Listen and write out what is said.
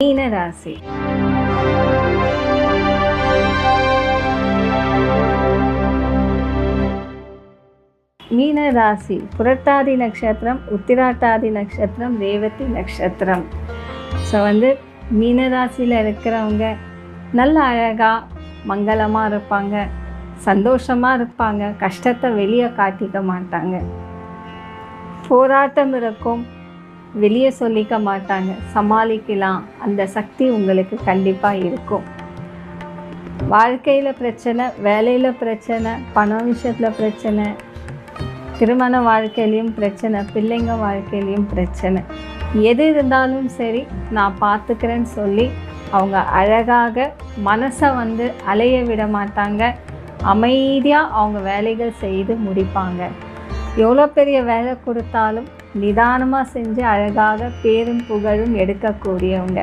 மீன ராசி. மீன ராசி புரட்டாதி நட்சத்திரம், உத்திராட்டாதி நட்சத்திரம், ரேவதி நட்சத்திரம். ஸோ மீன ராசியில் இருக்கிறவங்க நல்ல அழகாக மங்களமாக இருப்பாங்க, சந்தோஷமாக இருப்பாங்க, கஷ்டத்தை வெளியே காட்டிக்க மாட்டாங்க, போராட்டம் இருக்கும், வெளியே சொல்லிக்க மாட்டாங்க, சமாளிக்கலாம், அந்த சக்தி உங்களுக்கு கண்டிப்பாக இருக்கும். வாழ்க்கையில் பிரச்சனை, வேலையில் பிரச்சனை, பணம் விஷயத்தில் பிரச்சனை, திருமண வாழ்க்கையிலையும் பிரச்சனை, பிள்ளைங்க வாழ்க்கையிலையும் பிரச்சனை, எது இருந்தாலும் சரி நான் பார்த்துக்கிறேன்னு சொல்லி அவங்க அழகாக மனசை அலைய விட மாட்டாங்க, அமைதியாக அவங்க வேலைகள் செய்து முடிப்பாங்க. எவ்வளோ பெரிய வேலை கொடுத்தாலும் நிதானமாக செஞ்சு அழகாக பேரும் புகழும் எடுக்கக்கூடியவங்க.